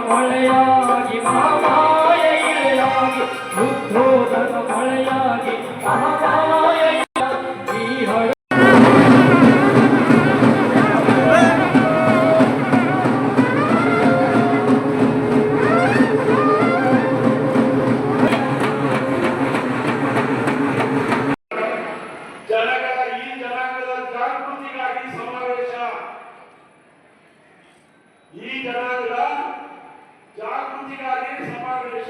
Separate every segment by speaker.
Speaker 1: ಮಳೆಯಾಗಿ ಮಹಾಮಾಯ ಇಳೆಯಾಗಿ ಉದ್ಯೋಗದ ಮಳೆಯಾಗಿ ಮಹಾಮಾಯ ಈ ಹಳ
Speaker 2: ಜಾಗೃತಿಗಾಗಿ ಸಮಾವೇಶ.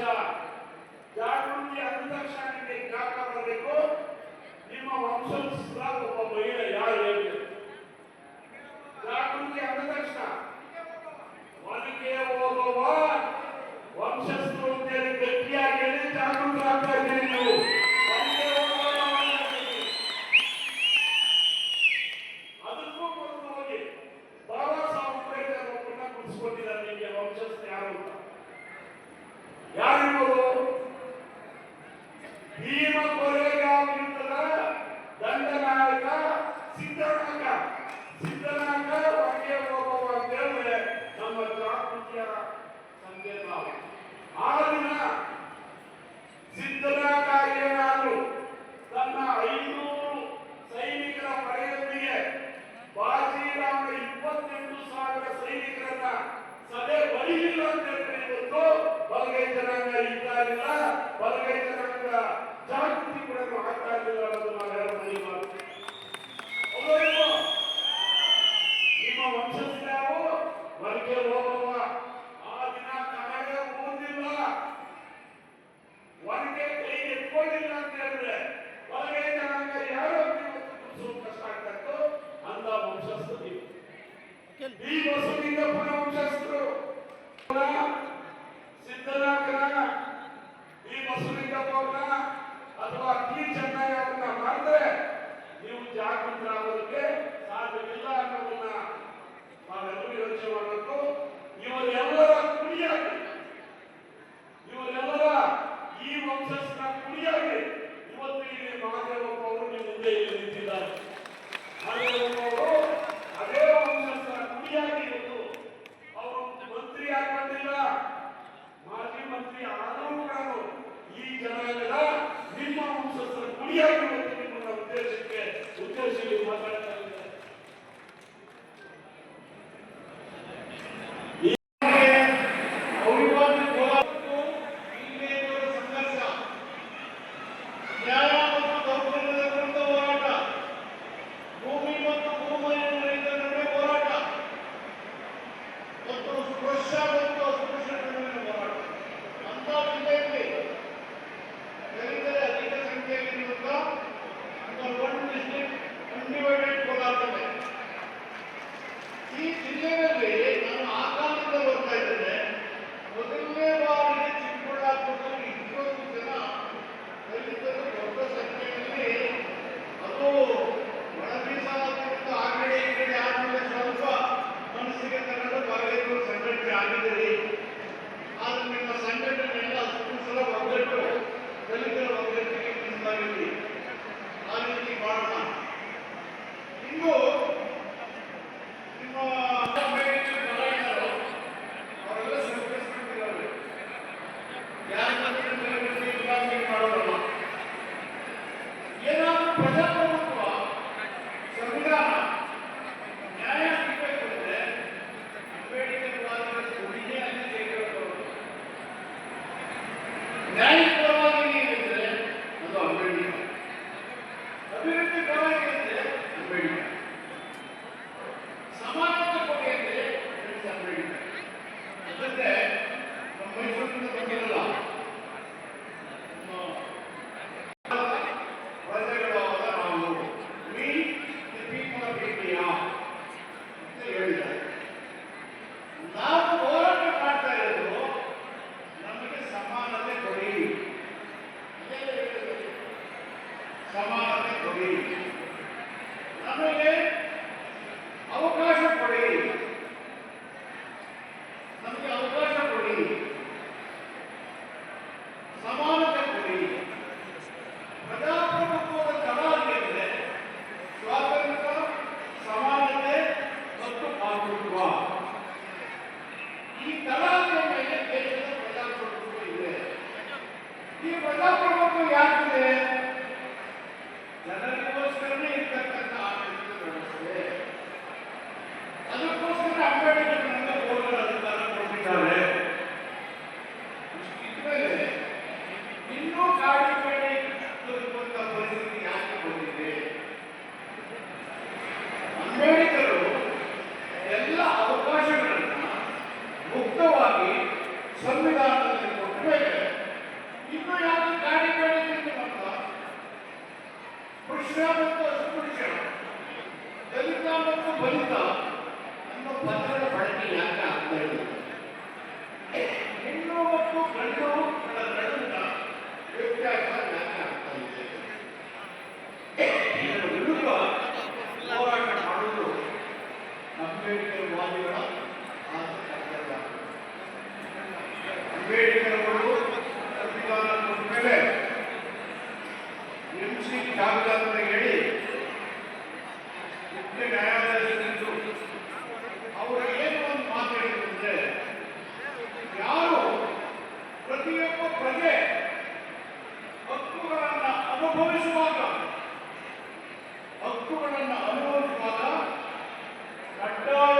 Speaker 2: ಜಾಗೃತಿ ಅಂದ ತಕ್ಷಣ ನಿಮಗೆ ಜ್ಞಾಪಕ ಬರಬೇಕು, ನಿಮ್ಮ ವಂಶಸ್ಥ ಒಬ್ಬ ಮಹಿಳೆ ಯಾರು ಹೇಳಿ. ಜಾಗೃತಿ ಅಂದ ತಕ್ಷಣ ಒನಕೆ ಹೋಗುವ ವಂಶಸ್ಥರು ಅಂತೇಳಿ ಗಟ್ಟಿಯಾಗಿ ಹೇಳಿ ಜಾಗೃತಿ ಆಗ್ತಾ ಇದ್ದೀರಿ ನೀವು. ಅದಕ್ಕೂ ಮೊದಲು ಹೋಗಿ ಬಾಬಾ ಸಾಹೇಬ್ ಅಂಬೇಡ್ಕರ್ ಒಬ್ಬರನ್ನ ಗುರುತಿಸಿಕೊಂಡಿದ್ದಾರೆ ನಿಮಗೆ ವಂಶಸ್ಥ ಯಾರು ಅಂತ. ಯಾರಿರ್ಬೋದು? ಭೀಮ ಕೊಲೆಗಾರ ವಿರುದ್ಧದ ದಂಡನಾಯಕ ಸಿದ್ದನಾಯಕ. ಸಿದ್ದನಾಯಕ ಹೊರಗೆ ಹೋಗುವ ಅಂತ ಹೇಳಿದ್ರೆ ನಮ್ಮ ಜಾಗೃತಿಯ ಸಂಕೇತ. ಆ ದಿನ ಸಿದ್ದನಾಯಕ ಏನಾದ್ರು ತನ್ನ 500 ಸೈನಿಕರ ಪಡೆಯೊಂದಿಗೆ ಬಾಜಿರಾಮನ 28,000 ಸೈನಿಕರನ್ನ ಸಭೆ ಬರೀಲಿಲ್ಲ ಅಂತ ಹೇಳಿದ್ರೆ ಇವತ್ತು ಬಲಗೈ ಜನಾಂಗ ಇರ್ತಾ ಇರಲಿಲ್ಲ, ಬಲಗೈ ಜನಾಂಗ ಜಾಗೃತಿ ಕೂಡ ಆಗ್ತಾ ಇರಲಿಲ್ಲ ಅನ್ನೋದು ನಾವೆಲ್ಲ ನಿಮ್ಮ ವಂಶಸ್ಥ ನಾವು ಹೊರಗೆ ಹೋಗುವ ಆ ದಿನ ತನಗೆ ಓದಿಲ್ಲ, ಹೊರಗೆ ಕೈ ಎತ್ಕೊಂಡಿಲ್ಲ ಅಂತ ಹೇಳಿದ್ರೆ ಬಲಗೈ ಜನಾಂಗ ಯಾರು ಇವತ್ತು ಕಷ್ಟ ಆಗ್ತಾ ಇತ್ತು ಅಂತ ವಂಶಸ್ಥ ನೀವು. ಈ ಬಸವಲಿಂಗಪ್ಪನ ವಂಶಸ್ಥರು ಸಿದ್ದನಾಯಕನ ಈ ಬಸವಲಿಂಗಪ್ಪನ ಅಥವಾ ಟಿ ಚೆನ್ನಯ್ಯ ಅವರನ್ನ ಮಾಡಿದ್ರೆ ನೀವು ಜಾಗೃತರಾಗೋದಕ್ಕೆ ಸಾಧ್ಯವಿಲ್ಲ ಅನ್ನೋದನ್ನ ನಾವೆಲ್ಲರೂ ಯೋಚನೆ ಮಾಡಬೇಕು. ಇವರೆಲ್ಲರ ಕುಡಿಯಾಗಿ, ಇವರೆಲ್ಲರ ಈ ವಂಶಸ್ಥನ ಕುಡಿಯಾಗಿ ಇವತ್ತು ಇಲ್ಲಿ ಮಹಾದೇವಪ್ಪ ಅವರು ನಿಮ್ಮ ಮುಂದೆ ಇಲ್ಲಿ ನಿಂತಿದ್ದಾರೆ. ಮಹಾದೇವಪ್ಪ ಅವರು ಅದೇ ವಂಶಸ್ಥನ ಕುಡಿಯಾಗಿ ಇವತ್ತು ಅವರು ಮಂತ್ರಿ ಆಗಿಲ್ಲ, ಮಾಜಿ ಮಂತ್ರಿ ಆದರೂ ಕೂಡ ಈ ಜನಾಂಗದ ನಿಮ್ಮ ವಂಶಸ್ಥರ ಕುಡಿಯಾಗಿ ಇವತ್ತು ನಿಮ್ಮನ್ನ ಉದ್ದೇಶಿಸಿ ಮಾತಾಡ್ತಾ ಇದ್ದಾರೆ. ಕೊಡಿ, ನಮಗೆ ಅವಕಾಶ ಕೊಡಿ, ನಮಗೆ ಅವಕಾಶ ಕೊಡಿ, ಸಮಾನತೆ ಕೊಡಿ. ಪ್ರಜಾಪ್ರಭುತ್ವದ ತಳಹದಿಯಂತೆ ಸ್ವಾತಂತ್ರ್ಯ, ಸಮಾನತೆ ಮತ್ತು ಮಾತೃತ್ವ, ಈ ತಳಹದಿಯ ಮೇಲೆ ದೇಶದ ಪ್ರಜಾಪ್ರಭುತ್ವ ಇದೆ. ಈ ಪ್ರಜಾಪ್ರಭುತ್ವ ಯಾಕಿದೆ? ಜನರಿಗೋಸ್ಕರನೇ ಇರ್ತಕ್ಕಂಥ ಆಡಳಿತ ವ್ಯವಸ್ಥೆ. ಅದಕ್ಕೋಸ್ಕರ ಅಂಬೇಡ್ಕರ್ ನಮಗೆ ಓದರ ಅಧಿಕಾರ ಕೊಟ್ಟಿದ್ದಾರೆ. ಇಷ್ಟಿದ್ಮೇಲೆ ಇನ್ನೂ ಕಾಡಿಬೇಡಿ ಬದುಕುವಂತ ಪರಿಸ್ಥಿತಿ ಯಾಕೆ ಬಂದಿದೆ? ಅಂಬೇಡ್ಕರ್ ಎಲ್ಲ ಅವಕಾಶಗಳನ್ನ ಮುಕ್ತವಾಗಿ ಸಂವಿಧಾನದಲ್ಲಿ ಕೊಟ್ಟ ಮೇಲೆ ಇನ್ನು ಯಾಕೆ ಕಾಡಿಬೇಡಿ ಅಂತ ಪುರುಷ ಮತ್ತು ಅಸ್ಪೃಶ್ಯ, ದಲಿತ ಮತ್ತು ಬಲಿತ ಅನ್ನೋ ಪದಗಳ ಬಳಕೆ ಯಾಕೆ ಆಗ್ತಾ ಇದೆ? ಹೆಣ್ಣು ಮತ್ತು ಗಂಡುಗಳ ನಡುವಿನ ವ್ಯತ್ಯಾಸ ಯಾಕೆ ಆಗ್ತಾ ಇದೆ? ಇದರ ವಿರುದ್ಧ ಹೋರಾಟ ಮಾಡುವುದು ಅಂಬೇಡ್ಕರ್ ವಾದಿಗಳ ಕರ್ತವ್ಯ. ಅಂಬೇಡ್ಕರ್ ಅವರು ಸಂವಿಧಾನ ಕೊಟ್ಟ ಮೇಲೆ MC ಜಾಗೃತ ಹೇಳಿ ಮುಖ್ಯ ನ್ಯಾಯಾಲಯದಲ್ಲಿದ್ದು ಅವರು ಏನು ಒಂದು ಮಾತಾಡಿದ್ರೆ, ಯಾರು ಪ್ರತಿಯೊಬ್ಬ ಪ್ರಜೆ ಹಕ್ಕುಗಳನ್ನು ಅನುಭವಿಸುವಾಗ ಕಡ್ಡಾಯ